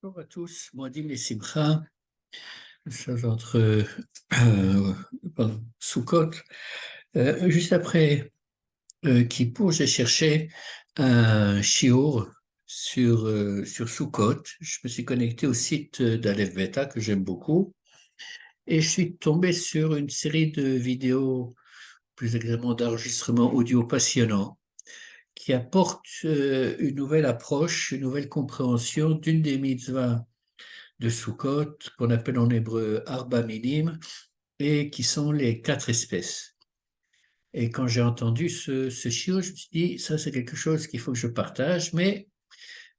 Bonjour à tous, Moadim et Simcha. Nous sommes entre Sukkot. Juste après Kippour, j'ai cherché un shiur sur Sukkot. Je me suis connecté au site d'Aleph Beta que j'aime beaucoup et je suis tombé sur une série de vidéos, plus exactement d'enregistrements audio passionnants qui apportent une nouvelle approche, une nouvelle compréhension d'une des mitzvahs de Sukkot, qu'on appelle en hébreu Arba Minim, et qui sont les 4 espèces. Et quand j'ai entendu ce shiur, je me suis dit, ça c'est quelque chose qu'il faut que je partage, mais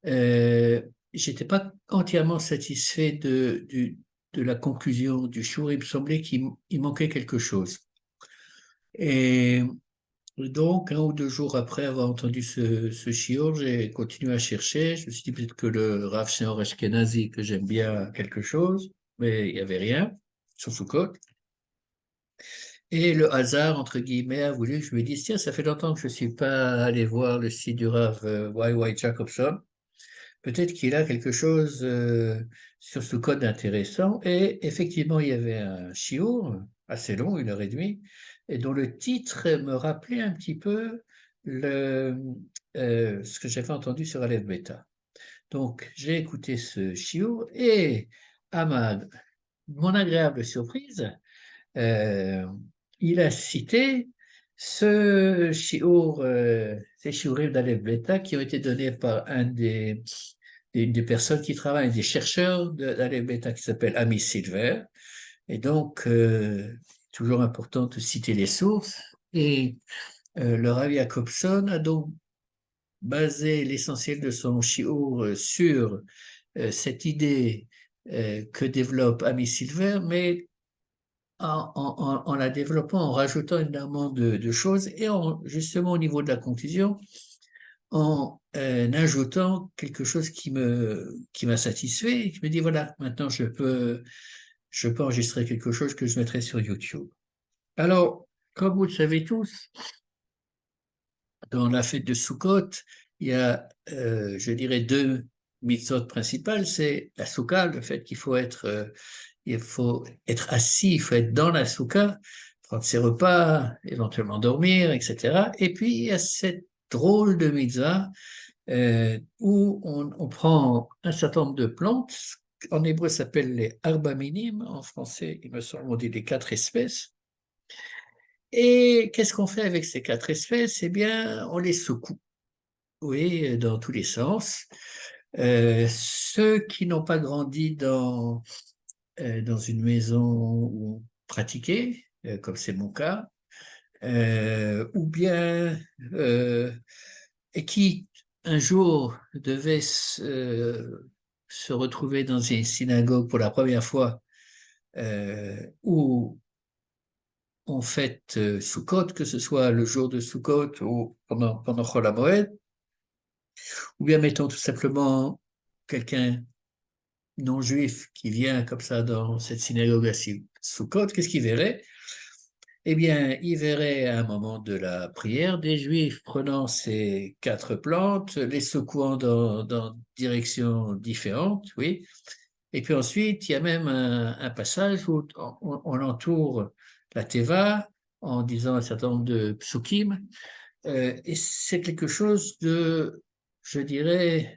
j'étais pas entièrement satisfait de la conclusion du shiur. Il me semblait qu'il manquait quelque chose. Et donc, 1 ou 2 jours après avoir entendu ce shiur, j'ai continué à chercher. Je me suis dit peut-être que le Rav Shneur Ashkenazi, que j'aime bien, a quelque chose, mais il n'y avait rien sur Sukkot. Et le hasard, entre guillemets, a voulu que je me dise, tiens, ça fait longtemps que je ne suis pas allé voir le site du Rav Y.Y. Jacobson. Peut-être qu'il a quelque chose sur Sukkot d'intéressant. Et effectivement, il y avait un shiur assez long, 1 heure et demie, et dont le titre me rappelait un petit peu ce que j'avais entendu sur Aleph Beta. Donc, j'ai écouté ce shiur et, à mon agréable surprise, euh, il a cité ces shiurim d'Aleph Beta qui ont été donnés par des personnes qui travaillent, des chercheurs d'Aleph Beta qui s'appelle Ami Silver. Et donc, toujours important de citer les sources. Et le Rav Jacobson a donc basé l'essentiel de son shiur sur cette idée que développe Ami Silver, mais en la développant, en rajoutant énormément de choses et justement au niveau de la conclusion, en ajoutant quelque chose qui m'a satisfait et qui me dit voilà, maintenant je peux enregistrer quelque chose que je mettrai sur YouTube. Alors, comme vous le savez tous, dans la fête de Sukkot, il y a, je dirais, 2 mitzvot principales. C'est la soukha, le fait il faut être assis, il faut être dans la soukha, prendre ses repas, éventuellement dormir, etc. Et puis, il y a cette drôle de mitzvah où on prend un certain nombre de plantes. En hébreu, ça s'appelle les arba minim. En français, il me semble, on dit les 4 espèces. Et qu'est-ce qu'on fait avec ces 4 espèces? Eh bien, on les secoue, oui, dans tous les sens. Ceux qui n'ont pas grandi dans une maison où pratiquer, comme c'est mon cas, ou bien et qui un jour devaient se retrouver dans une synagogue pour la première fois, où on fête Sukkot, que ce soit le jour de Sukkot ou pendant Chol HaMoed, ou bien mettons tout simplement quelqu'un non-juif qui vient comme ça dans cette synagogue à Sukkot, qu'est-ce qu'il verrait? Eh bien, il verrait à un moment de la prière des juifs prenant ces 4 plantes, les secouant dans directions différentes, oui. Et puis ensuite, il y a même un passage où on entoure la teva en disant un certain nombre de psukim, et c'est quelque chose de, je dirais,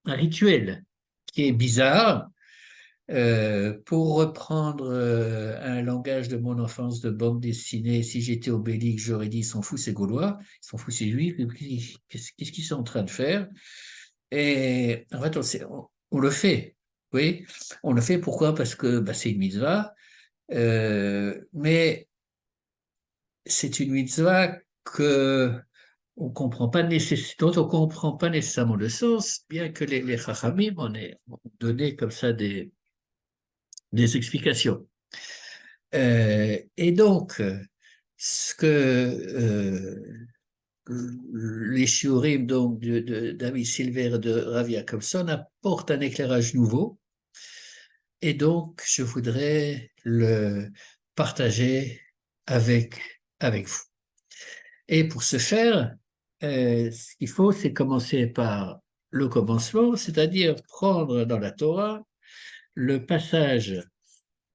un rituel qui est bizarre. Pour reprendre un langage de mon enfance de bande dessinée, si j'étais Obélix, j'aurais dit ils sont fous ces Gaulois, ils sont fous ces Juifs, qu'est-ce qu'ils sont en train de faire? Et en fait, on le fait, oui, on le fait pourquoi? Parce que bah, c'est une mitzvah, mais c'est une mitzvah on comprend pas dont on comprend pas nécessairement le sens, bien que les Chachamim en aient donné comme ça des explications. Et donc, ce que les shiurim donc d'Ami Silver et de Rav Jacobson apportent un éclairage nouveau, et donc je voudrais le partager avec vous. Et pour ce faire, ce qu'il faut, c'est commencer par le commencement, c'est-à-dire prendre dans la Torah le passage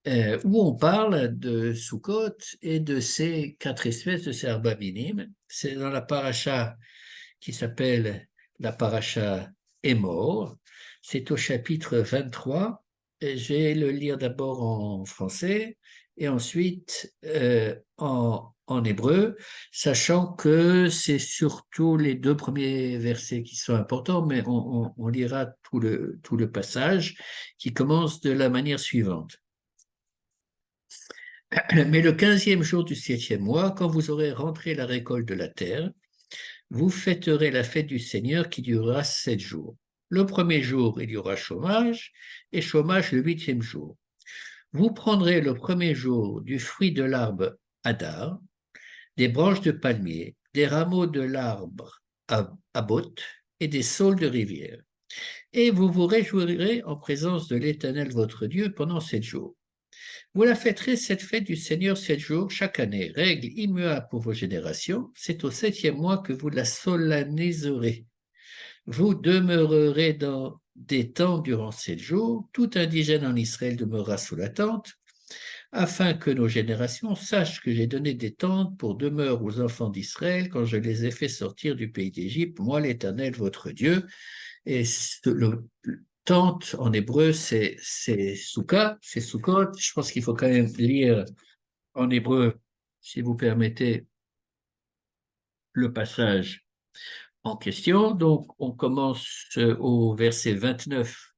où on parle de Sukkot et de ces 4 espèces de ces Arba Minim. C'est dans la paracha qui s'appelle la paracha Emor. C'est au chapitre 23. Et je vais le lire d'abord en français et ensuite en hébreu, sachant que c'est surtout les 2 premiers versets qui sont importants, mais on lira tout le passage qui commence de la manière suivante. Mais le 15e jour du 7e mois, quand vous aurez rentré la récolte de la terre, vous fêterez la fête du Seigneur qui durera 7 jours. Le premier jour, il y aura chômage, et chômage le 8e jour. Vous prendrez le premier jour du fruit de l'arbre Hadar, des branches de palmier, des rameaux de l'arbre Abot et des saules de rivière. Et vous vous réjouirez en présence de l'Éternel votre Dieu pendant 7 jours. Vous la fêterez cette fête du Seigneur 7 jours chaque année, règle immuable pour vos générations. C'est au 7e mois que vous la solenniserez. Vous demeurerez dans des tentes durant 7 jours. Tout indigène en Israël demeurera sous la tente, afin que nos générations sachent que j'ai donné des tentes pour demeure aux enfants d'Israël quand je les ai fait sortir du pays d'Égypte, moi l'Éternel votre Dieu. Et le tente en hébreu, c'est souka, c'est Sukkot. Je pense qu'il faut quand même lire en hébreu, si vous permettez, le passage en question. Donc, on commence au verset 29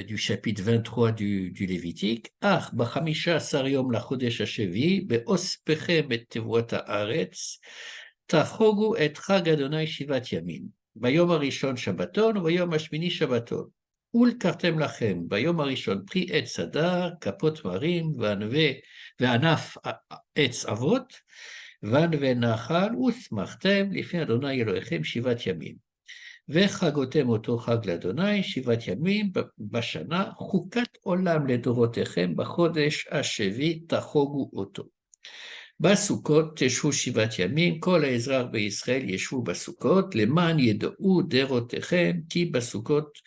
du chapitre 23 du Lévitique. Ah, bachamisha sariom la chodesh hashevi, beospechem et tevuot haaretz, tachrogu et chag Adonai shivat yamin. Bayom harishon shabbaton, bayom hashmini shabbaton. ולקרתם לכם ביום הראשון פרי עץ הדר, כפות תמרים, וענף עץ אבות, וענבי נחל, ושמחתם לפני אדוני אלוהיכם 7 ימים. וחגותם אותו חג לאדוני 7 ימים בשנה, חוקת עולם לדורותיכם בחודש השביעי תחוגו אותו. בסוכות תשבו 7 ימים, כל האזרח בישראל ישבו בסוכות, למען ידעו דורותיכם, כי בסוכות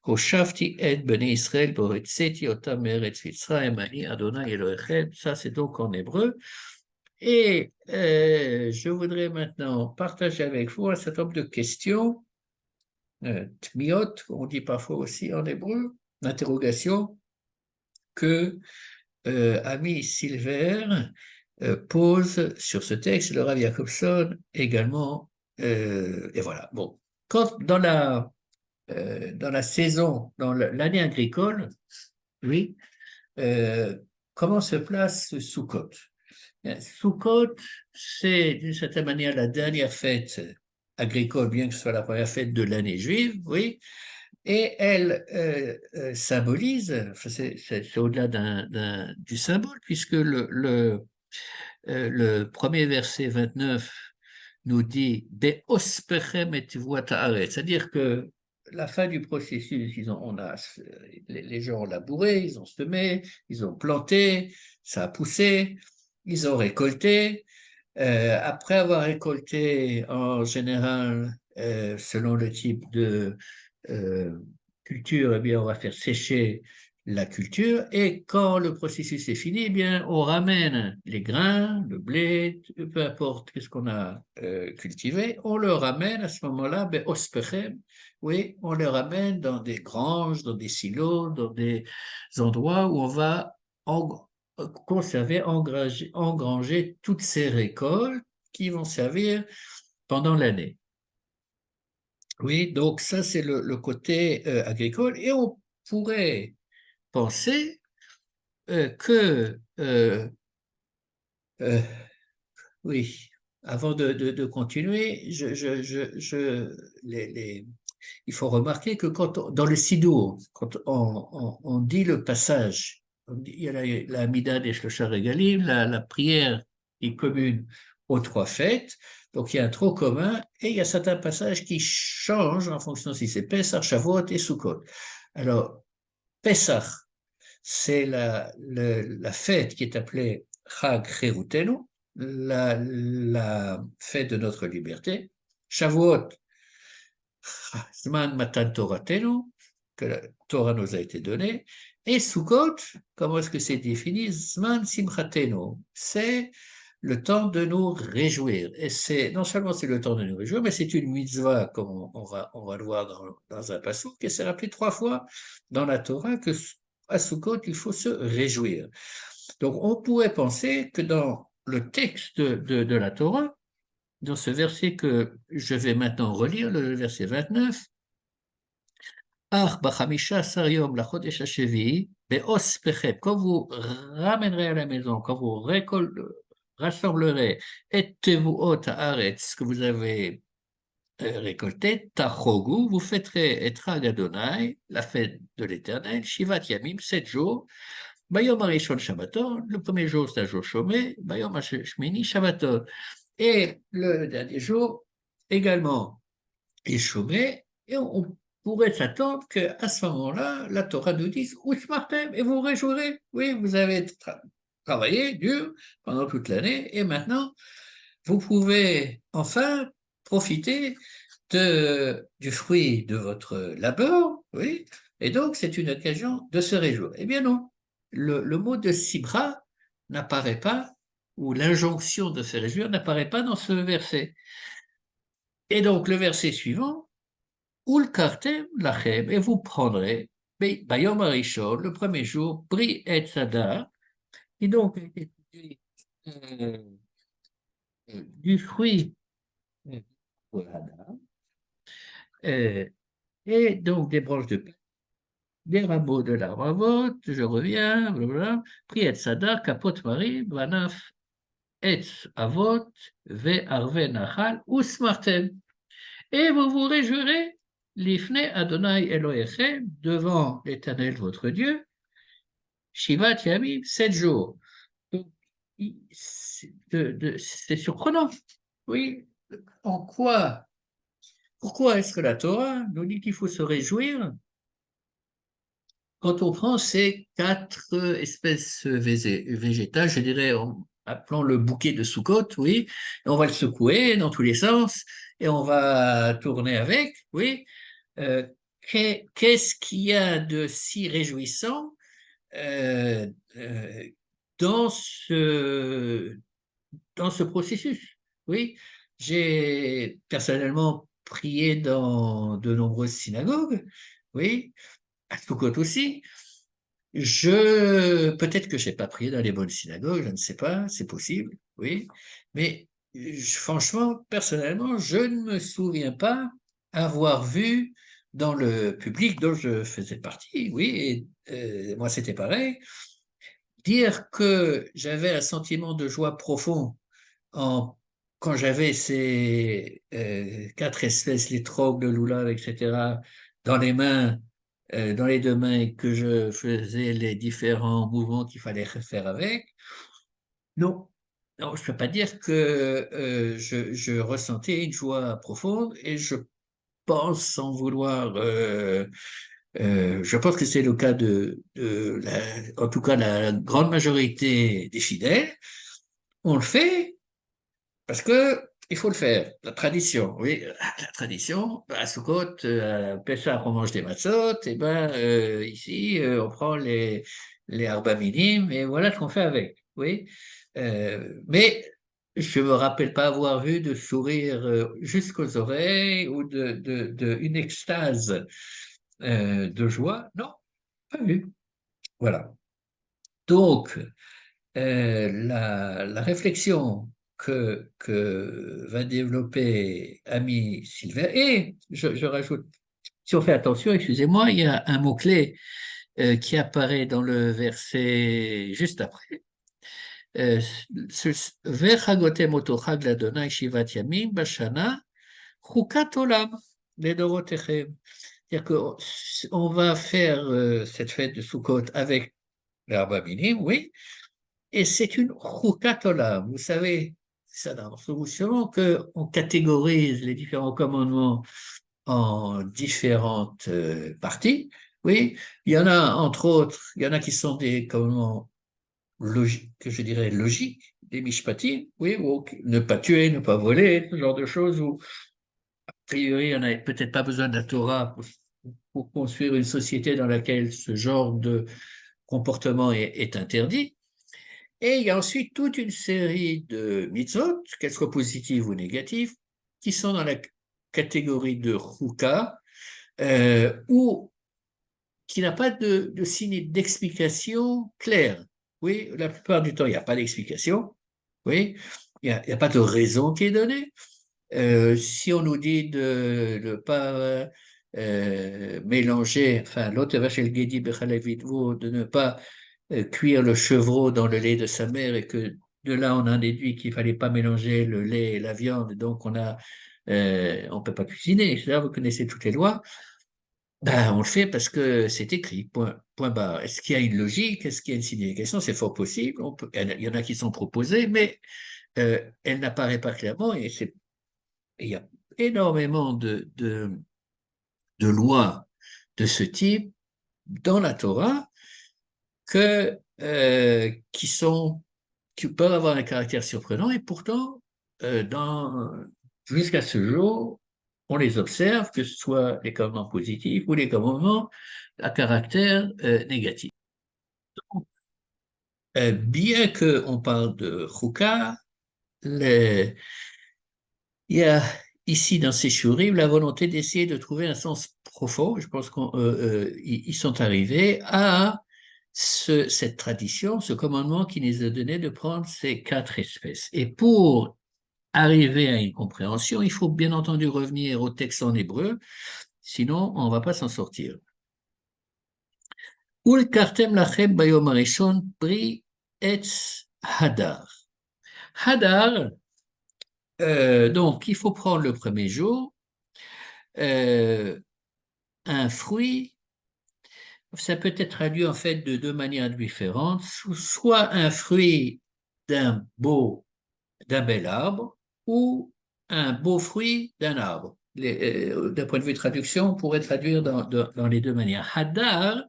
הושבתי את בני ישראל והוצאתי אותם מארץ מצרים, אני אדוני אלוהיכם. Ça c'est donc en hébreu. Et je voudrais maintenant partager avec vous un certain nombre de questions, tmiot, on dit parfois aussi en hébreu, d'interrogation que Ami Silver pose sur ce texte, le Rav Jacobson également. Et voilà. Bon, quand dans la saison, dans l'année agricole, oui, comment se place Sukkot? Sukkot, c'est d'une certaine manière la dernière fête agricole, bien que ce soit la première fête de l'année juive, oui, et elle symbolise, c'est au-delà du symbole, puisque le premier verset 29 nous dit « Be'ospechem et tevuot haaretz », c'est-à-dire que la fin du processus, les gens ont labouré, ils ont semé, ils ont planté, ça a poussé, ils ont récolté. Après avoir récolté, en général, selon le type de culture, eh bien, on va faire sécher la culture, et quand le processus est fini, eh bien, on ramène les grains, le blé, peu importe ce qu'on a cultivé, on le ramène à ce moment-là, ben, ospechem, oui, on le ramène dans des granges, dans des silos, dans des endroits où on va conserver, engranger toutes ces récoltes qui vont servir pendant l'année. Oui, donc ça c'est le côté agricole, et on pourrait penser que, oui, avant de continuer, il faut remarquer que dans le Sidour, quand on dit le passage, il y a la Amida des Shloshar Regalim, la prière est commune aux 3 fêtes, donc il y a un tronc commun, et il y a certains passages qui changent en fonction si c'est Pesach, Shavuot et Sukkot. Alors, Pesach, c'est la fête qui est appelée Chag Cherutenu, la fête de notre liberté. Shavuot, Zman Matan Toratenu, que la Torah nous a été donnée, et Sukkot, comment est-ce que c'est défini? Zman Simchatenu, c'est le temps de nous réjouir. Et c'est, non seulement c'est le temps de nous réjouir, mais c'est une mitzvah, comme on va le voir dans un passage, qui s'est rappelé 3 fois dans la Torah, que à Sukkot, il faut se réjouir. Donc, on pourrait penser que dans le texte de la Torah, dans ce verset que je vais maintenant relire, le verset 29, quand vous ramènerez à la maison, quand vous rassemblerez et tevuot haaretz, que vous avez récolté, tachogu, vous fêterez Etrag Adonai, la fête de l'Éternel, Shivat Yamim, 7 jours, Bayom Arishon Shabbaton, le premier jour c'est un jour chômé, Bayom Shmini Shabbaton, et le dernier jour également est chômé, et on pourrait s'attendre qu'à ce moment-là, la Torah nous dise Ushmartem, et vous vous réjouirez. Oui, vous avez travaillé dur pendant toute l'année, et maintenant, vous pouvez enfin profiter du fruit de votre labeur, oui, et donc c'est une occasion de se réjouir. Eh bien non, le mot de Sibra n'apparaît pas, ou l'injonction de se réjouir n'apparaît pas dans ce verset. Et donc le verset suivant, Ul kartem lachem, et vous prendrez, Bayom Arishon, le premier jour, Bri et Sadar, et donc euh, du fruit de Hadar, et donc des branches de pin, des rameaux de l'arbre à vote, je reviens, blablabla, Bri et Sadar, Kapot Mari, Vanaf, Etz Avot, Ve Arve Nachal, Usmartem. Et vous vous réjouirez, l'ifne Adonai Elohechem, devant l'Éternel votre Dieu, Shivat Yamim, 7 jours. Donc, c'est surprenant. Oui, en quoi, pourquoi est-ce que la Torah nous dit qu'il faut se réjouir quand on prend ces 4 espèces végétales, je dirais, appelons le bouquet de Sukkot, oui, et on va le secouer dans tous les sens, et on va tourner avec, oui. Euh, Qu'est-ce qu'il y a de si réjouissant euh, euh, dans dans ce processus? Oui, j'ai personnellement prié dans de nombreuses synagogues, oui, à Sukkot aussi. Peut-être que j'ai pas prié dans les bonnes synagogues, je ne sais pas, c'est possible, oui, mais franchement, personnellement, je ne me souviens pas avoir vu dans le public dont je faisais partie, oui, et moi c'était pareil, dire que j'avais un sentiment de joie profond en, quand j'avais ces 4 espèces, les trogues, le loulav, etc., dans les mains, dans les 2 mains, et que je faisais les différents mouvements qu'il fallait faire avec, non, non, je ne peux pas dire que je ressentais une joie profonde, et je pense, sans vouloir, je pense que c'est le cas en tout cas, la grande majorité des fidèles. On le fait parce que il faut le faire, la tradition, oui, la tradition, à Sukkot, à Pessah, on mange des matzot, et ben ici, on prend les arba minim, et voilà ce qu'on fait avec, oui. Mais je me rappelle pas avoir vu de sourire jusqu'aux oreilles, ou une extase de joie, non, pas vu. Voilà. Donc, la réflexion que va développer Ami Silver, et je rajoute, si on fait attention, excusez-moi, il y a un mot-clé qui apparaît dans le verset juste après. Vechagotem otochag ladonai shivat yamim bashana chukat olam ledorotechem. C'est-à-dire qu'on va faire cette fête de Sukkot avec l'herbe minim, oui, et c'est une chukatola. Vous savez, ça dans sûrement qu'on catégorise les différents commandements en différentes parties. Oui, il y en a, entre autres, il y en a qui sont des commandements logiques, que je dirais logiques, des mishpatim, oui, ou ne pas tuer, ne pas voler, ce genre de choses, ou priori, on n'a peut-être pas besoin de la Torah pour construire une société dans laquelle ce genre de comportement est interdit. Et il y a ensuite toute une série de mitzvot, qu'elles soient positives ou négatives, qui sont dans la catégorie de chouka, ou qui n'a pas de signe d'explication claire. Oui, la plupart du temps, il n'y a pas d'explication. Oui, il n'y a pas de raison qui est donnée. Si on nous dit de ne pas mélanger, enfin, l'autre vache el gedi bechalevitvo, de ne pas cuire le chevreau dans le lait de sa mère et que de là on a déduit qu'il fallait pas mélanger le lait et la viande, donc on peut pas cuisiner. Là, vous connaissez toutes les lois. Ben, on le fait parce que c'est écrit, point barre. Est-ce qu'il y a une logique? Est-ce qu'il y a une signification? C'est fort possible. Il y en a qui sont proposées, mais elle n'apparaît pas clairement et il y a énormément de lois de ce type dans la Torah qui peuvent avoir un caractère surprenant et pourtant, jusqu'à ce jour, on les observe, que ce soit les commandements positifs ou les commandements à caractère négatif. Bien qu'on parle de chouka, il y a ici dans ces shurim la volonté d'essayer de trouver un sens profond. Je pense qu'ils sont arrivés à cette tradition, ce commandement qui nous a donné de prendre ces 4 espèces. Et pour arriver à une compréhension, il faut bien entendu revenir au texte en hébreu, sinon on ne va pas s'en sortir. Ulkartem lachem bayom harishon pri etz hadar. Hadar, donc il faut prendre le premier jour un fruit. Ça peut être traduit en fait de 2 manières différentes, soit un fruit d'un bel arbre ou un beau fruit d'un arbre. D'un point de vue de traduction, on pourrait traduire dans les 2 manières. Hadar,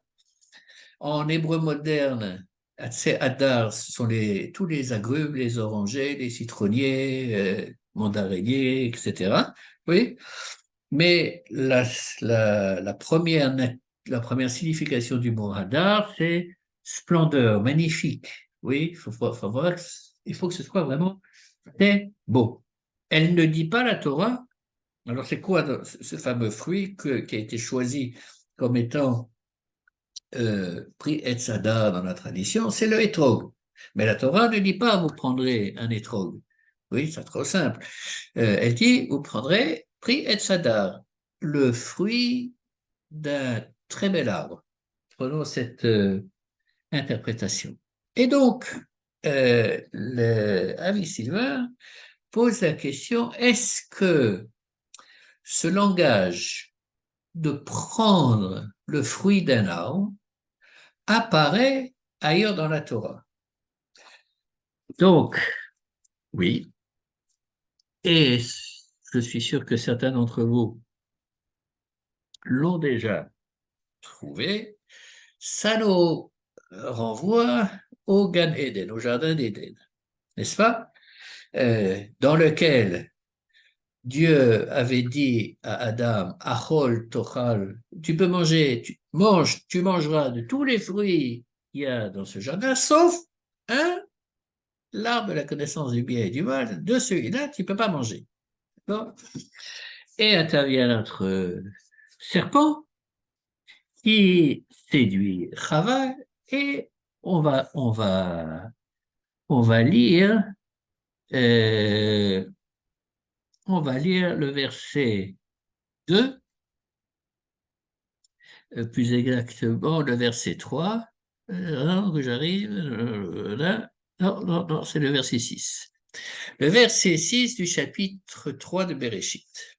en hébreu moderne, Hadar, ce sont tous les agrumes, les orangers, les citronniers, mandariniers, etc. Oui, mais la première signification du mot hadar, c'est splendeur, magnifique. Oui, il faut que ce soit vraiment très beau. Elle ne dit pas la Torah. Alors, c'est quoi ce fameux fruit qui a été choisi comme étant pris etz hadar dans la tradition? C'est le hétrog. Mais la Torah ne dit pas vous prendrez un hétrog. Oui, c'est trop simple. Elle dit vous prendrez pris etz hadar, le fruit d'un très bel arbre. Prenons cette interprétation. Et donc, Avi Sylvain pose la question, est-ce que ce langage de prendre le fruit d'un arbre apparaît ailleurs dans la Torah? Donc, oui. Et je suis sûr que certains d'entre vous l'ont déjà trouvé. Ça nous renvoie au Gan Eden, au jardin d'Éden, n'est-ce pas? Dans lequel Dieu avait dit à Adam, Achol tochal, tu peux manger, tu mangeras de tous les fruits qu'il y a dans ce jardin, sauf l'arbre de la connaissance du bien et du mal, de celui-là, tu ne peux pas manger. Bon. Et intervient notre serpent qui séduit Chava et on va lire le verset 2, plus exactement le verset 3. Que j'arrive, là. Non, c'est le verset 6. Le verset 6 du chapitre 3 de Bereshit.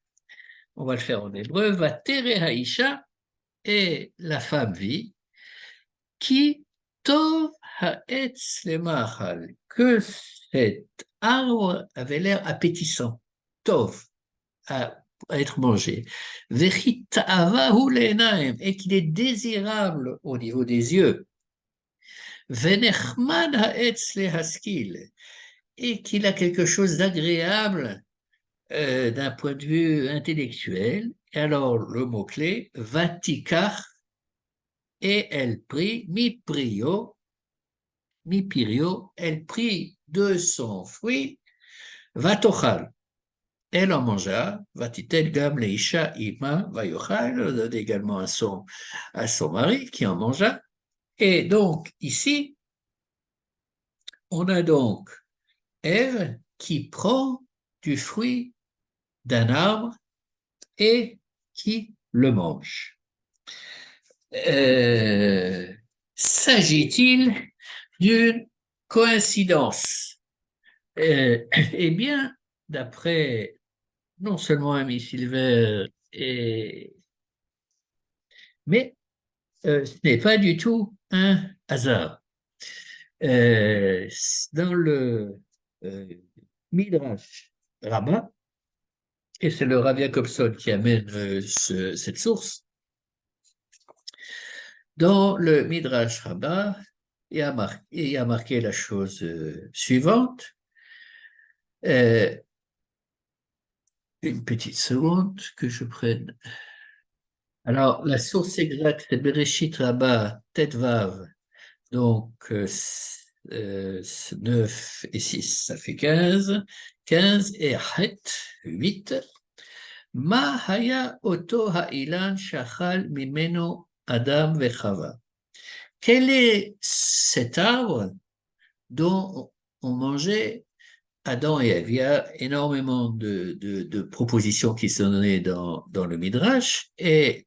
On va le faire en hébreu. Va tere haïcha, et la femme vit, qui tov haetz le mahal, que cet arbre avait l'air appétissant, tov, à être mangé, et qu'il est désirable au niveau des yeux, et qu'il a quelque chose d'agréable d'un point de vue intellectuel. Et alors, le mot-clé, vatikar, et elle prit, mi pirio, elle prit de son fruit, vatochal. Elle en mangea, vatitel gam leisha ima vayochal, elle donne également à son mari qui en mangea. Et donc, ici, on a donc Ève qui prend du fruit d'un arbre et qui le mange. S'agit-il d'une coïncidence? Eh bien, d'après non seulement Amy Silver, mais ce n'est pas du tout un hasard. Dans le Midrash Rabbah, et c'est le Rav Jacobson qui amène cette source, dans le Midrash Rabbah, il a marqué la chose suivante. Une petite seconde que je prenne. Alors, la source exacte, c'est Bereshit Rabbah, Tetvav, donc 9 et 6, ça fait 15. 15 et Het, 8. Ma haya oto ha'ilan shachal mimeno Adam vechava. Quel est cet arbre dont on mangeait Adam et Ève? Il y a énormément de propositions qui sont données dans le Midrash, et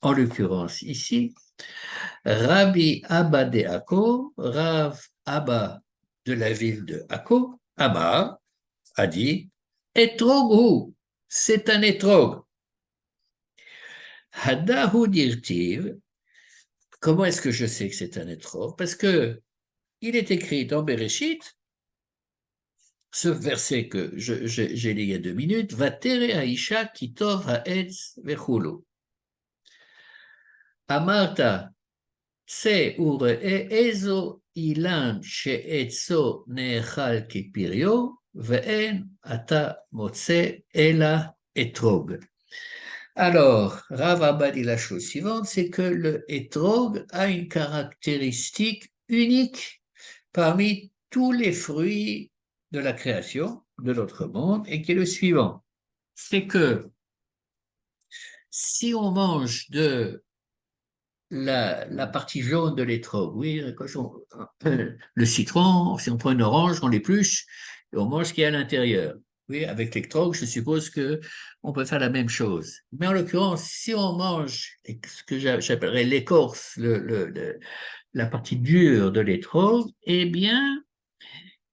en l'occurrence ici, Rabbi Abba de Akko, Rav Abba de la ville de Akko, Amar, a dit, Etroghu, c'est un étrog. Hadahu dirtiv, comment est-ce que je sais que c'est un étrog? Parce que il est écrit dans Bereshit, ce verset que j'ai lu il y a 2 minutes, Vatere Aisha kitov haetz vechulu. Amarta, c'est uree ezo ilan sheetzo neechal kipirio, ve'en ata motze ela etrog. Alors, Rav Abba dit la chose suivante, c'est que le etrog a une caractéristique unique parmi tous les fruits de la création de notre monde, et qui est le suivant, c'est que si on mange de la partie jaune de l'étrog, oui, le citron, si on prend une orange, on l'épluche et on mange ce qu'il y a à l'intérieur. Oui, avec l'étrog, je suppose que on peut faire la même chose. Mais en l'occurrence, si on mange ce que j'appellerais l'écorce, la partie dure de l'étrog, eh bien,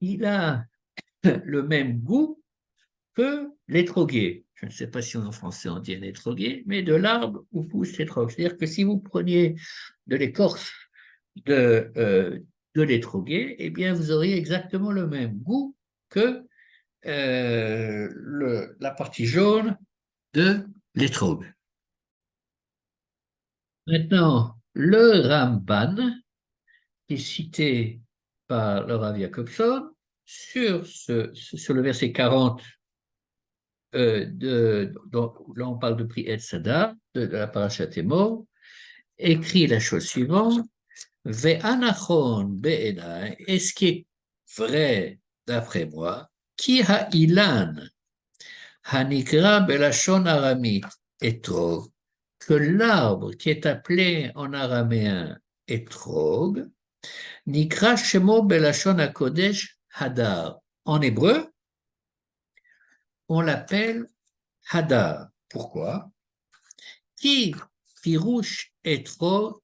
il a le même goût que l'étroguet. Je ne sais pas si en français on dit un étroguet, mais de l'arbre où pousse l'étrog. C'est-à-dire que si vous preniez de l'écorce de l'étroguet, eh bien vous auriez exactement le même goût que la partie jaune de l'étrog. Maintenant, le Ramban, qui est cité par le Rav Jacobson, sur le verset 40 là on parle de Pri Et Sada, de la Parashat Emor, écrit la chose suivante, Ve'anachon be'enai, et ce qui est vrai d'après moi, ki ha'ilan, hanikra belashon arami, etrog, que l'arbre qui est appelé en araméen etrog, nikra shemo belashon hakodesh hadar. En hébreu, on l'appelle Hadar. Pourquoi? Qui pirouche etro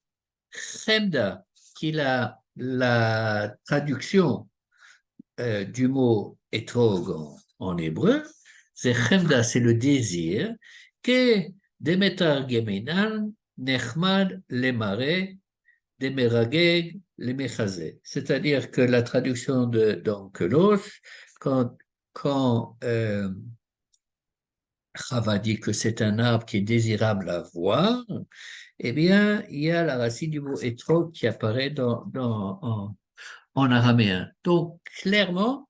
chemda, qui est la traduction du mot etrog en hébreu, c'est chemda, c'est le désir, que demetar geminan nechmad lemare demerageg lemechazé. C'est-à-dire que la traduction d'Onkelos, quand Rava dit que c'est un arbre qui est désirable à voir, eh bien, il y a la racine du mot étrog qui apparaît en araméen. Donc, clairement,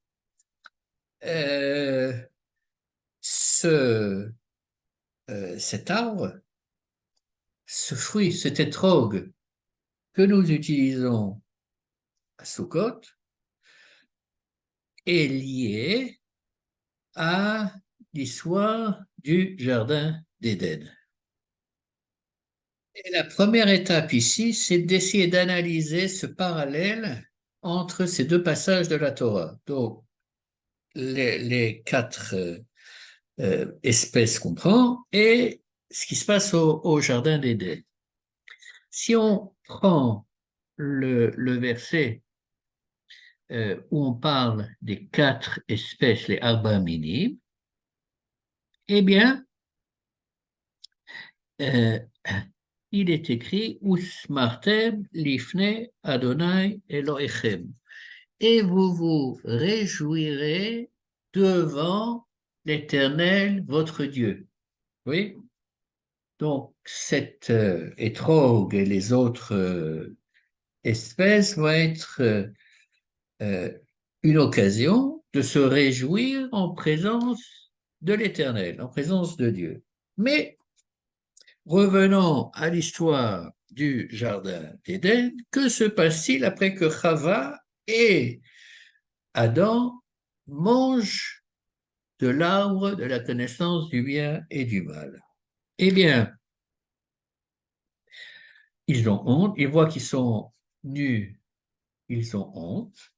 cet arbre, ce fruit, cet étrog que nous utilisons à Sukkot est lié à l'histoire du jardin d'Éden. Et la première étape ici, c'est d'essayer d'analyser ce parallèle entre ces deux passages de la Torah. Donc, les quatre espèces qu'on prend et ce qui se passe au jardin d'Éden. Si on prend le verset où on parle des quatre espèces, les Arba Minim, eh bien, il est écrit Usmartem lifne Adonai Elohechem. Et vous vous réjouirez devant l'Éternel, votre Dieu. Oui? Donc, cette étrogue et les autres espèces vont être une occasion de se réjouir en présence de l'Éternel, en présence de Dieu. Mais revenons à l'histoire du jardin d'Éden. Que se passe-t-il après que Chava et Adam mangent de l'arbre de la connaissance du bien et du mal? Eh bien, ils ont honte, ils voient qu'ils sont nus, ils ont honte,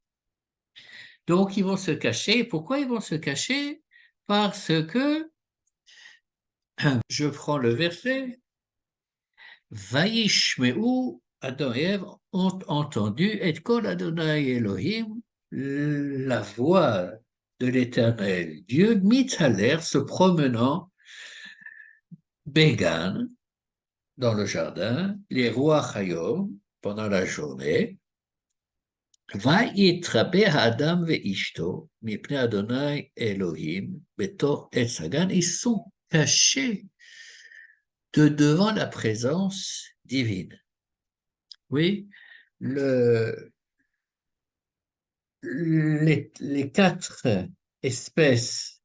donc ils vont se cacher. Pourquoi ils vont se cacher? Parce que, je prends le verset, Vaishmeu, Adam et Ève ont entendu et kol Adonai Elohim, la voix de l'Éternel Dieu, mithaler, se promenant, Bégan, dans le jardin, les rois Chayom, pendant la journée, ויתרבה האדם ואשתו מפני אדוני אלוהים בתוך עץ הגן. Ils sont cachés de devant la présence divine. Oui, les quatre espèces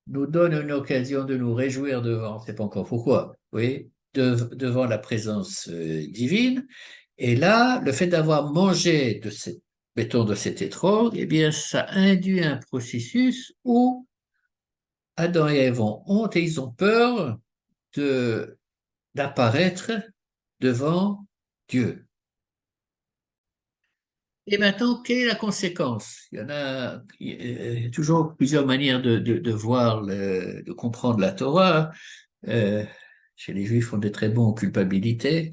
nous donnent une occasion de nous réjouir devant, on ne sait pas encore pourquoi, oui, devant la présence divine. Et là, le fait d'avoir mangé de cette, mettons, de cet étrog, eh bien, ça induit un processus où Adam et Ève ont honte et ils ont peur d'apparaître devant Dieu. Et maintenant, quelle est la conséquence? Il y a toujours plusieurs manières de voir, de comprendre la Torah. Chez les Juifs, on est très bons en culpabilité.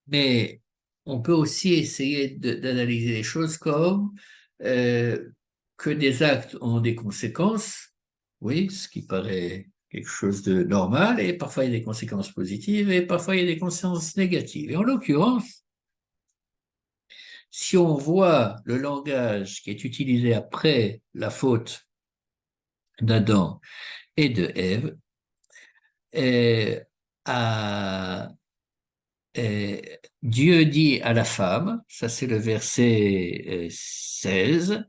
Mais on peut aussi essayer d'analyser les choses comme que des actes ont des conséquences, oui, ce qui paraît quelque chose de normal, et parfois il y a des conséquences positives, et parfois il y a des conséquences négatives. Et en l'occurrence, si on voit le langage qui est utilisé après la faute d'Adam et de Ève, à Dieu dit à la femme, ça c'est le verset 16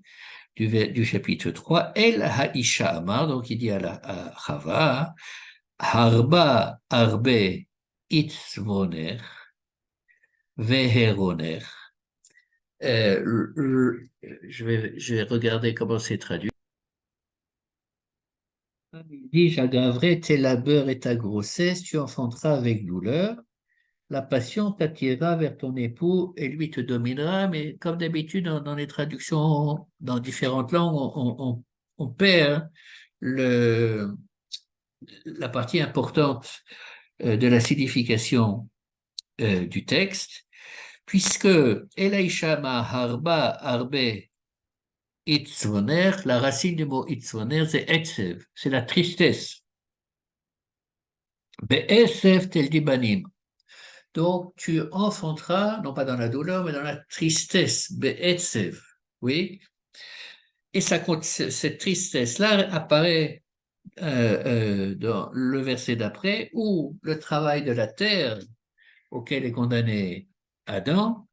du chapitre 3, El Haisha Amar, donc il dit à Chava, Harba Arbe Itzvoner Veheroner. Je vais regarder comment c'est traduit. Il dit, j'aggraverai tes labeurs et ta grossesse, tu enfanteras avec douleur. La passion t'attirera vers ton époux et lui te dominera, mais comme d'habitude, dans les traductions dans différentes langues, on perd la partie importante de la signification du texte, puisque Elaishama Harba Arbe Itzvoner, la racine du mot Itzvoner, c'est Etzev, c'est la tristesse. Be'esev tel dibanim. Donc, tu enfanteras, non pas dans la douleur, mais dans la tristesse, be'etzev, oui. Et cette tristesse-là apparaît dans le verset d'après, où le travail de la terre auquel est condamné Adam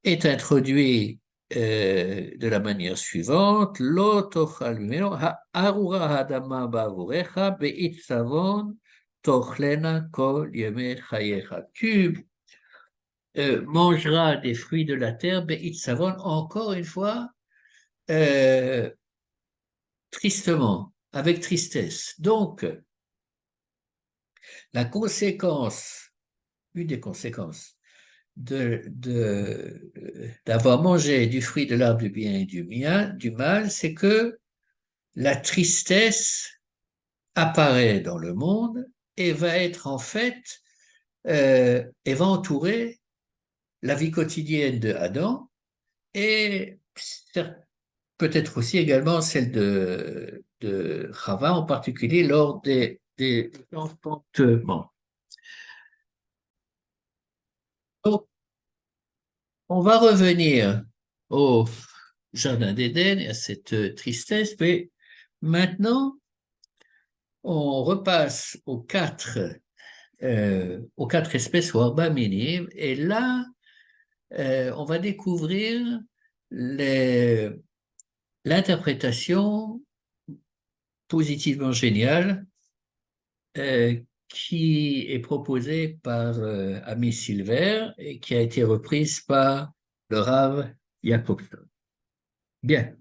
est introduit de la manière suivante, Lo tochal mimeno, ha'arura ha'adama ba'avurecha, be'itzavon tochlena kol yemei chayecha. Tu mangeras des fruits de la terre, be'itzavon, encore une fois, tristement, avec tristesse. Donc, la conséquence, une des conséquences d'avoir mangé du fruit de l'arbre du bien et du mal, c'est que la tristesse apparaît dans le monde et va être en fait, et va entourer la vie quotidienne de Adam et peut-être aussi également celle de Chava, en particulier lors des enfantements. Donc, on va revenir au Jardin d'Éden et à cette tristesse, mais maintenant, on repasse aux quatre espèces ou arba minim, et là, on va découvrir l'interprétation positivement géniale qui est proposée par Ami Silver et qui a été reprise par le Rav Jacobson. Bien.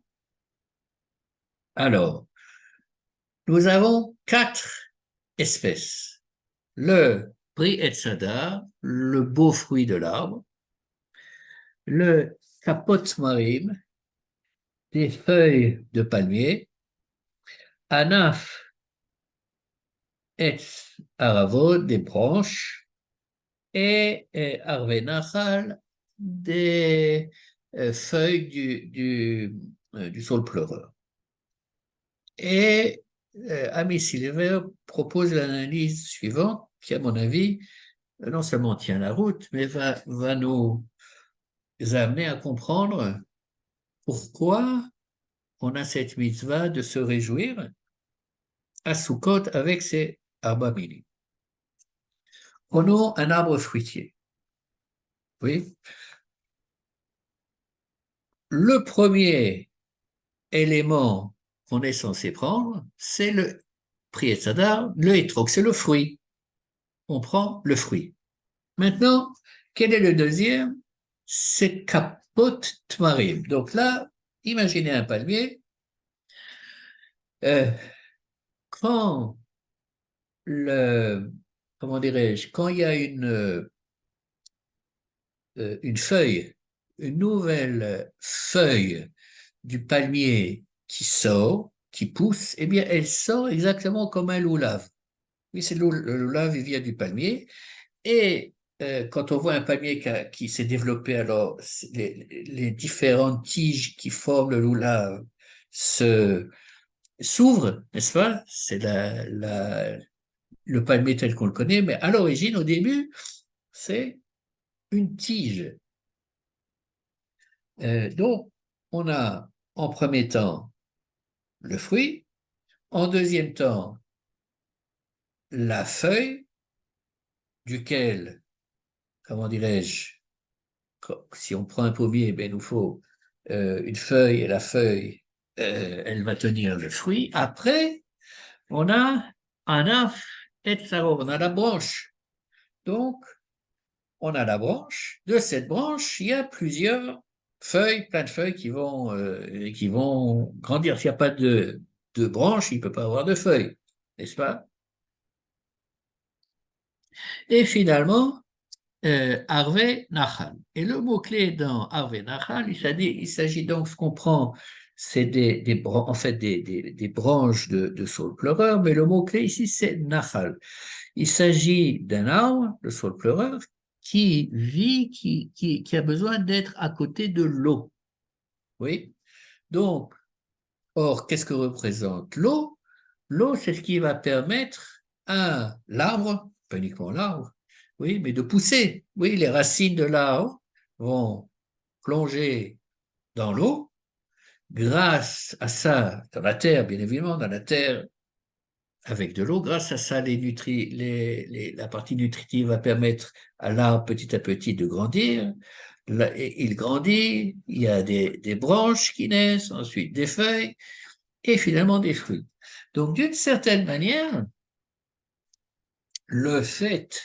Alors, nous avons quatre espèces. Le Pri Etzadar, le beau fruit de l'arbre, le Kapot Marim, des feuilles de palmier, Anaf Etz Aravot, des branches, et Arve Nachal, des feuilles du saule pleureur. Et Ami Silver propose l'analyse suivante, qui, à mon avis, non seulement tient la route, mais va nous amener à comprendre pourquoi on a cette mitzvah de se réjouir à Sukkot avec ces arba minim. Prenons un arbre fruitier. Oui. Le premier élément qu'on est censé prendre, c'est le Pri Etzadar, le hétrog, c'est le fruit. On prend le fruit. Maintenant, quel est le deuxième? C'est Kapot Tmarim. Donc là, imaginez un palmier. Quand comment dirais-je, quand il y a une feuille, une nouvelle feuille du palmier qui sort, qui pousse, eh bien, elle sort exactement comme un loulave. Oui, c'est le loulave, il vient du palmier. Et quand on voit un palmier qui s'est développé, alors les différentes tiges qui forment le loulave s'ouvrent, n'est-ce pas? C'est le palmier tel qu'on le connaît, mais à l'origine, au début, c'est une tige. Donc, on a en premier temps le fruit, en deuxième temps la feuille, duquel, comment dirais-je, si on prend un pommier, ben, il nous faut une feuille, et la feuille, elle va tenir le fruit. Après, on a Anaf et Tsaro, on a la branche. Donc, on a la branche. De cette branche, il y a plusieurs feuilles, plein de feuilles qui vont grandir. S'il n'y a pas de branche, il ne peut pas avoir de feuilles, n'est-ce pas? Et finalement, Harvey Nachal. Et le mot-clé dans Harvey Nachal, il s'agit donc, ce qu'on prend, c'est en fait des branches de saule pleureur, mais le mot-clé ici, c'est Nachal. Il s'agit d'un arbre, le saule pleureur, qui vit, qui a besoin d'être à côté de l'eau. Oui. Donc, or, qu'est-ce que représente l'eau? L'eau, c'est ce qui va permettre à l'arbre, pas uniquement l'arbre, oui, mais de pousser. Oui, les racines de l'arbre vont plonger dans l'eau. Grâce à ça, dans la terre, bien évidemment, dans la terre, avec de l'eau, grâce à ça, la partie nutritive va permettre à l'arbre petit à petit de grandir. il grandit, il y a des branches qui naissent, ensuite des feuilles et finalement des fruits. Donc, d'une certaine manière, le fait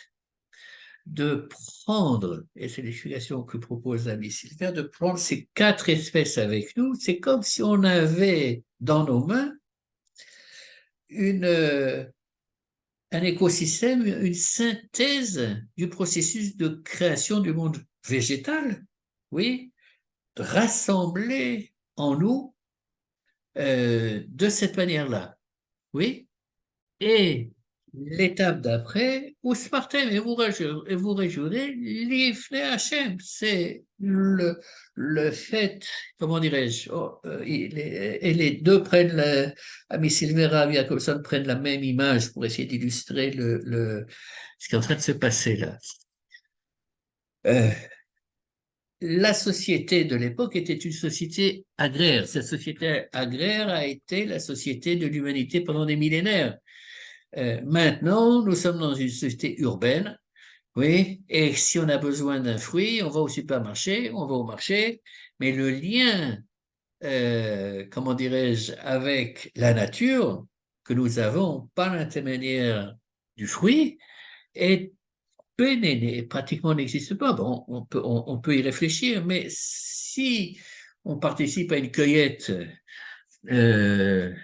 de prendre, et c'est l'explication que propose l'ami Sylvain, de prendre ces 4 espèces avec nous, c'est comme si on avait dans nos mains un écosystème, une synthèse du processus de création du monde végétal, oui, rassemblé en nous de cette manière-là, oui. Et l'étape d'après, Ousmartem, et vous réjouirez, l'Ifne Hachem, c'est le fait, comment dirais-je, et les deux prennent, Ami Silvera, Rabbi Jacobson prennent la même image pour essayer d'illustrer ce qui est en train de se passer là. Euh, la société de l'époque était une société agraire. Cette société agraire a été la société de l'humanité pendant des millénaires. Maintenant, nous sommes dans une société urbaine, oui, et si on a besoin d'un fruit, on va au supermarché, on va au marché, mais le lien, comment dirais-je, avec la nature que nous avons par l'intermédiaire du fruit est pratiquement n'existe pas. Bon, on peut y réfléchir, mais si on participe à une cueillette, euh,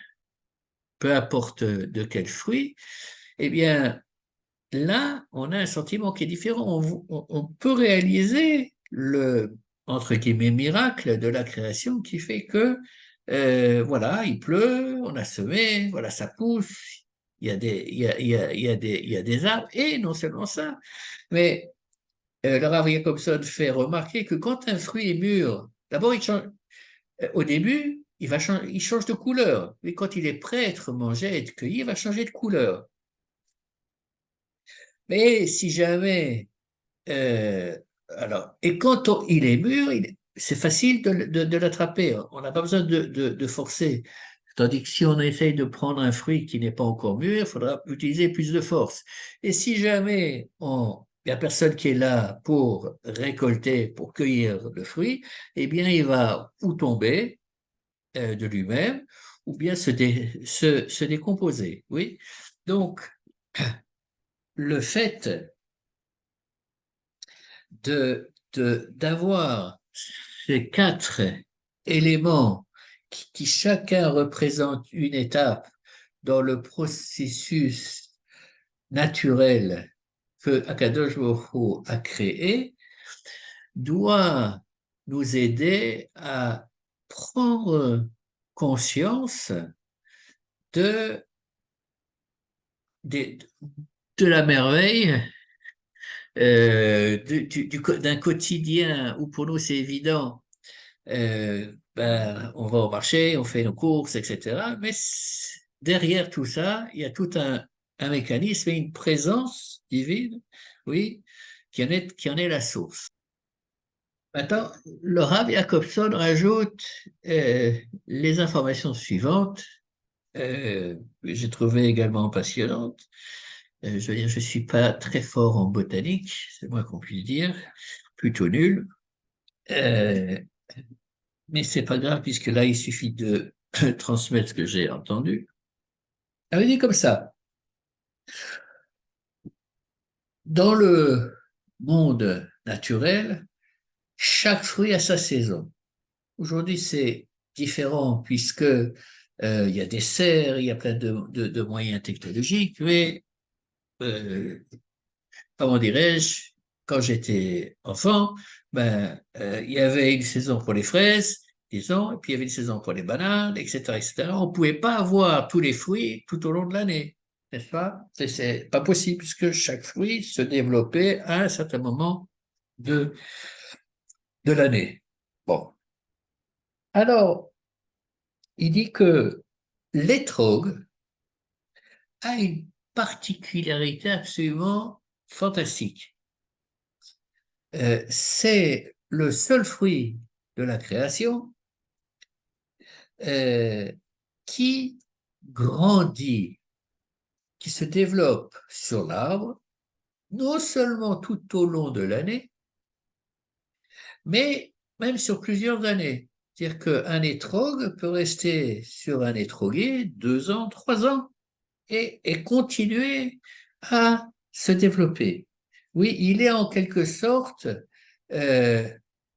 peu importe de quel fruit, eh bien, là, on a un sentiment qui est différent. On peut réaliser le, entre guillemets, miracle de la création qui fait que, voilà, il pleut, on a semé, voilà, ça pousse, il y a des, il y a des arbres, et non seulement ça, mais le Rav Jacobson fait remarquer que quand un fruit est mûr, d'abord, au début, il change de couleur, mais quand il est prêt à être mangé, à être cueilli, il va changer de couleur. Mais si jamais alors, et quand il est mûr, c'est facile de l'attraper. On n'a pas besoin de forcer. Tandis que si on essaye de prendre un fruit qui n'est pas encore mûr, il faudra utiliser plus de force. Et si jamais il n'y a personne qui est là pour récolter, pour cueillir le fruit, eh bien, il va ou tomber de lui-même, ou bien se décomposer. Oui. Donc, le fait d'avoir ces 4 éléments qui chacun représente une étape dans le processus naturel que Akadosh Baruch Hu a créé, doit nous aider à prendre conscience de, de, de la merveille d'un quotidien où pour nous c'est évident, on va au marché, on fait nos courses, etc. Mais derrière tout ça, il y a tout un mécanisme et une présence divine, oui, qui en est la source. Maintenant, le Rav Jacobson rajoute les informations suivantes, que j'ai trouvées également passionnantes. Je veux dire, je suis pas très fort en botanique, c'est moins qu'on puisse dire, plutôt nul. Euh, mais c'est pas grave puisque là, il suffit de transmettre ce que j'ai entendu. Alors, il dit comme ça, dans le monde naturel, chaque fruit a sa saison. Aujourd'hui, c'est différent puisque il y a des serres, il y a plein de moyens technologiques, mais comment dirais-je, quand j'étais enfant, il y avait une saison pour les fraises, disons, et puis il y avait une saison pour les bananes, etc., etc. On ne pouvait pas avoir tous les fruits tout au long de l'année, n'est-ce pas? C'est pas possible puisque chaque fruit se développait à un certain moment de, de l'année. Bon. Alors, il dit que l'étrog a une particularité absolument fantastique. C'est le seul fruit de la création euh, qui grandit, qui se développe sur l'arbre, non seulement tout au long de l'année, mais même sur plusieurs années. C'est-à-dire qu'un étrog peut rester sur un étroguier 2 ans, 3 ans et continuer à se développer. Oui, il est en quelque sorte euh,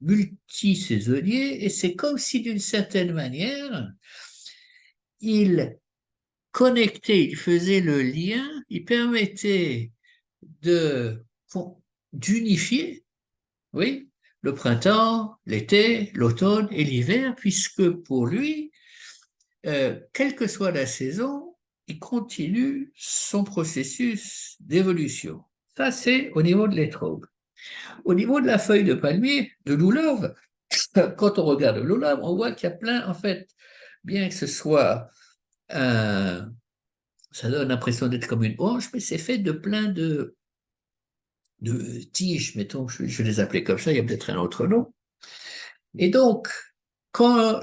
multisaisonnier et c'est comme si d'une certaine manière, il connectait, il faisait le lien, il permettait de d'unifier, oui, le printemps, l'été, l'automne et l'hiver, puisque pour lui, quelle que soit la saison, il continue son processus d'évolution. Ça, c'est au niveau de l'étrog. Au niveau de la feuille de palmier, de l'oulave, quand on regarde l'oulave, on voit qu'il y a plein, en fait, bien que ce soit un, ça donne l'impression d'être comme une branche, mais c'est fait de plein de tiges, mettons, je vais les appeler comme ça, il y a peut-être un autre nom. Et donc, quand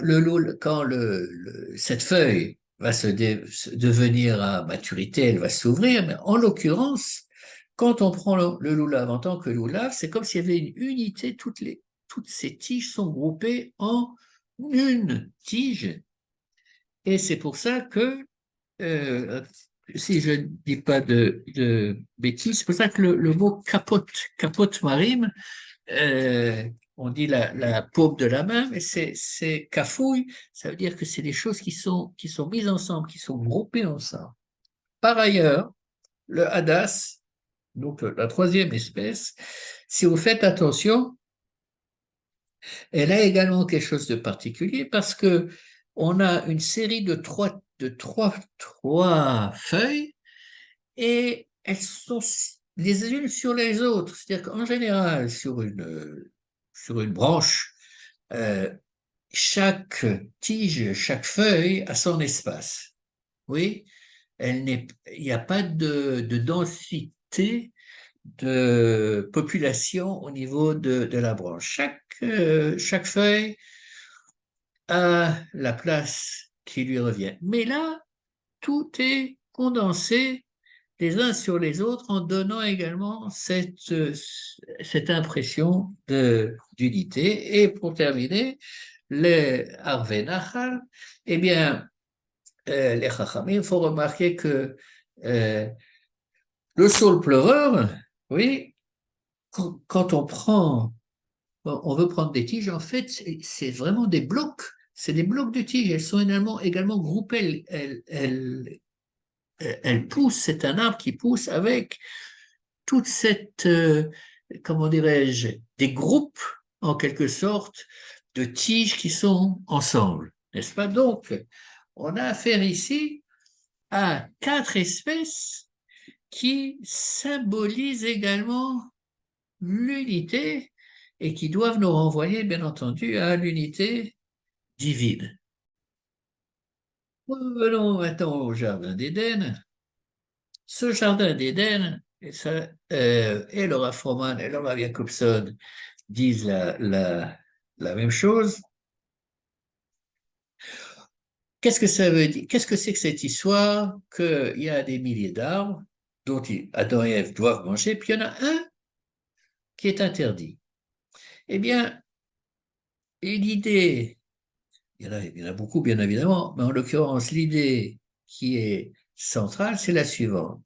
cette feuille va se devenir à maturité, elle va s'ouvrir, mais en l'occurrence, quand on prend le loulave en tant que loulave, c'est comme s'il y avait une unité, toutes ces tiges sont groupées en une tige, et c'est pour ça que, euh, si je ne dis pas de bêtises, c'est pour ça que le mot capote marine, euh, on dit la paume de la main, mais c'est cafouille, ça veut dire que c'est des choses qui sont mises ensemble, qui sont groupées ensemble. Par ailleurs, le hadas, donc la troisième espèce, si vous faites attention, elle a également quelque chose de particulier parce que on a une série de trois feuilles et elles sont les unes sur les autres. C'est-à-dire qu'en général, sur une branche, euh, chaque tige, chaque feuille a son espace. Oui, il n'y a pas de densité de population au niveau de la branche. Chaque feuille a la place qui lui revient. Mais là, tout est condensé les uns sur les autres en donnant également cette impression d'unité. Et pour terminer, les Harvey Nachal, eh bien, les Chachamim, il faut remarquer que euh, le saule pleureur, oui, quand on veut prendre des tiges, en fait, c'est vraiment des blocs. C'est des blocs de tiges. Elles sont également groupées. Elles poussent. C'est un arbre qui pousse avec toute cette, comment dirais-je, des groupes, en quelque sorte, de tiges qui sont ensemble. N'est-ce pas? Donc, on a affaire ici à 4 espèces qui symbolisent également l'unité et qui doivent nous renvoyer, bien entendu, à l'unité divine. Revenons maintenant au jardin d'Éden. Ce jardin d'Éden, et Laura Froman et Laura Jacobson disent la même chose. Qu'est-ce que ça veut dire? Qu'est-ce que c'est que cette histoire qu'il y a des milliers d'arbres dont Adam et Ève doivent manger, puis il y en a un qui est interdit? Eh bien, l'idée, il y en a beaucoup, bien évidemment, mais en l'occurrence, l'idée qui est centrale, c'est la suivante.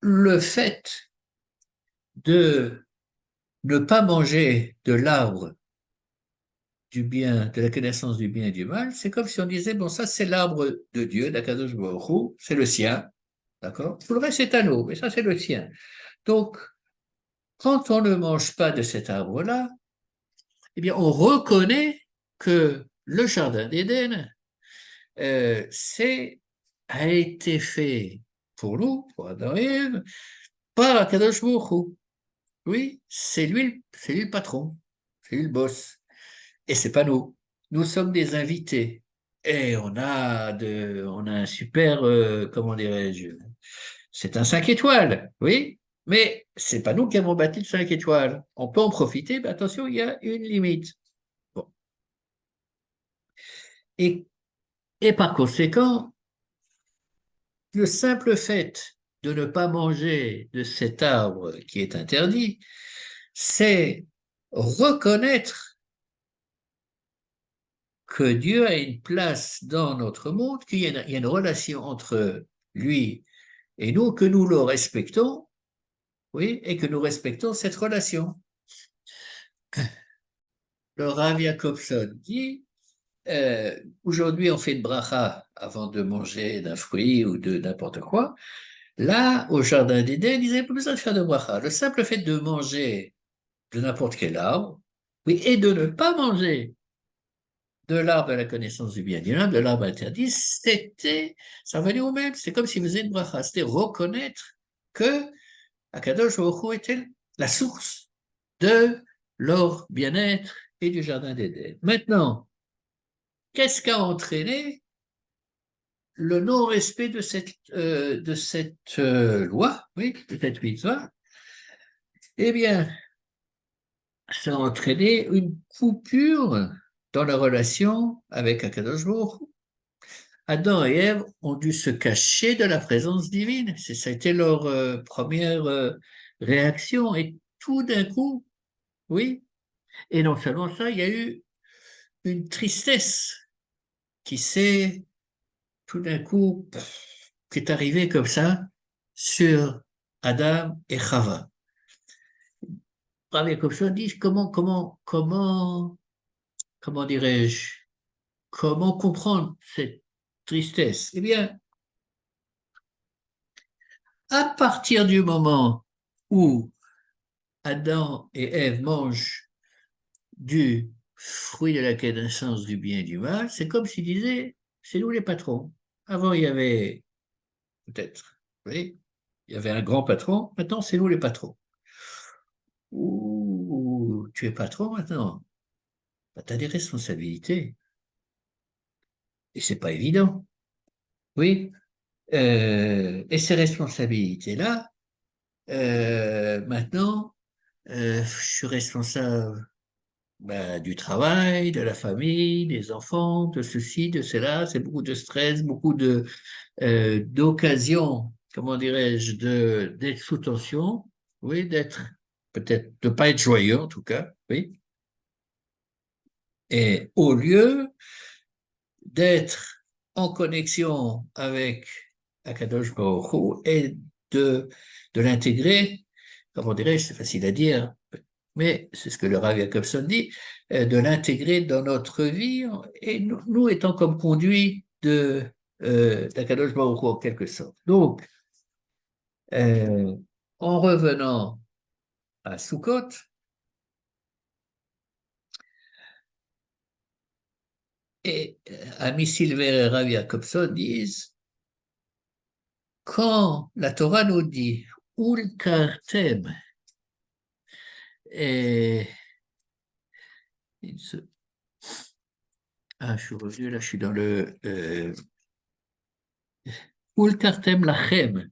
Le fait de ne pas manger de l'arbre du bien, de la connaissance du bien et du mal, c'est comme si on disait, bon, ça c'est l'arbre de Dieu, d'Akadosh Baruch Hu, c'est le sien, d'accord? Tout le reste c'est à nous, mais ça c'est le sien. Donc, quand on ne mange pas de cet arbre-là, eh bien, on reconnaît que le jardin d'Éden, a été fait pour nous, pour Adam et Ève, par Akadosh Baruch Hu. Oui, c'est lui le patron, c'est lui le boss. Et c'est pas nous. Nous sommes des invités. Et on a un super, comment dirais-je, c'est un 5 étoiles, oui, mais c'est pas nous qui avons bâti le 5 étoiles. On peut en profiter, mais attention, il y a une limite. Bon. Et, et par conséquent, le simple fait de ne pas manger de cet arbre qui est interdit, c'est reconnaître que Dieu a une place dans notre monde, qu'il y a une relation entre lui et nous, que nous le respectons, oui, et que nous respectons cette relation. Le Rav Jacobson dit, aujourd'hui on fait une bracha avant de manger d'un fruit ou de n'importe quoi. Là, au jardin d'Éden, ils n'avaient pas besoin de faire de bracha. Le simple fait de manger de n'importe quel arbre, oui, et de ne pas manger de l'arbre de la connaissance du bien et du mal, de l'arbre interdit, ça venait au même, c'est comme s'il faisait une bracha, c'était reconnaître que Akadosh Baruch Hu était la source de leur bien-être et du jardin d'Éden. Maintenant, qu'est-ce qu'a entraîné le non-respect de cette loi, oui, de cette mitzvah? Eh bien, ça a entraîné une coupure dans la relation avec Akadosh Baruch Hu. Adam et Ève ont dû se cacher de la présence divine. Ça a été leur première réaction. Et tout d'un coup, oui, et non seulement ça, il y a eu une tristesse qui s'est tout d'un coup, qui est arrivée comme ça sur Adam et Chava. Avec comme ça, dit comment dirais-je, comment comprendre cette tristesse? Eh bien, à partir du moment où Adam et Ève mangent du fruit de la connaissance du bien et du mal, c'est comme s'ils disaient, c'est nous les patrons. Avant, il y avait, peut-être, oui, il y avait un grand patron, maintenant c'est nous les patrons. Ouh, tu es patron maintenant, bah, tu as des responsabilités. Et c'est pas évident, oui. Et ces responsabilités-là, maintenant, je suis responsable du travail, de la famille, des enfants, de ceci, de cela. C'est beaucoup de stress, beaucoup d'occasions, comment dirais-je, d'être sous tension, oui, d'être peut-être de pas être joyeux en tout cas, oui. Et au lieu d'être en connexion avec Akadosh Baruch Hu et de l'intégrer, comment dirais-je, c'est facile à dire, mais c'est ce que le Rav Jacobson dit, de l'intégrer dans notre vie, et nous étant comme conduits d'Akadosh Baruch Hu en quelque sorte. Donc, en revenant à Sukkot, et Ami Silver et Rav Jacobson disent, quand la Torah nous dit Ulkartem, et je suis revenu là, je suis dans le Ulkartem lachem,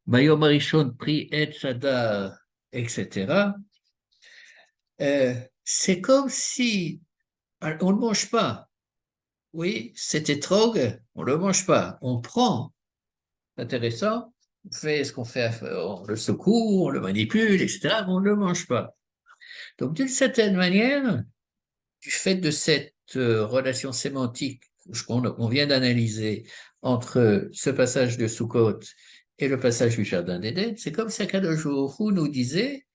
Bayom Arishon pri et sadar, etc. C'est comme si on ne mange pas. Oui, cet étrog, on ne le mange pas. On prend. C'est intéressant. On fait ce qu'on fait, on le secoue, on le manipule, etc. Mais on ne le mange pas. Donc, d'une certaine manière, du fait de cette relation sémantique qu'on vient d'analyser entre ce passage de Sukkot et le passage du Jardin d'Éden, c'est comme si Akadosh Baruch Hu nous disait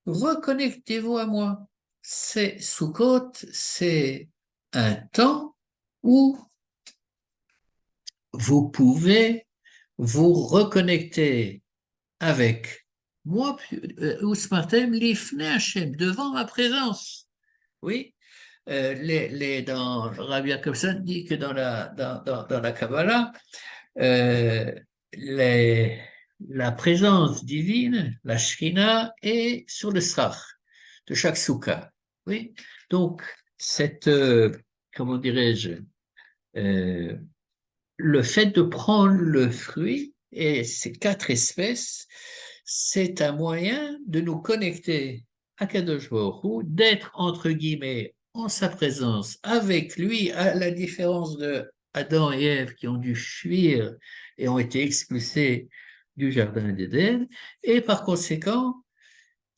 reconnectez-vous à moi. Sukkot, c'est un temps où vous pouvez vous reconnecter avec moi, Usmartem Lifnei Hashem, devant ma présence. Oui, dans Rabbi Jacobson dit que dans la Kabbalah, euh, la présence divine, la Shrina, est sur le srach de chaque soukha. Oui, donc comment dirais-je, euh, le fait de prendre le fruit et ces 4 espèces, c'est un moyen de nous connecter à Kadosh Baruch Hu, d'être entre guillemets en sa présence avec lui, à la différence de Adam et Ève qui ont dû fuir et ont été expulsés du jardin d'Éden, et par conséquent,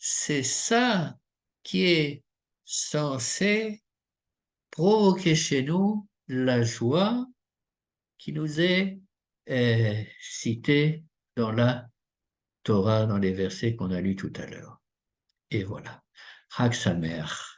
c'est ça qui est censé provoquer chez nous la joie qui nous est citée dans la Torah, dans les versets qu'on a lus tout à l'heure. Et voilà. Chag Sameach.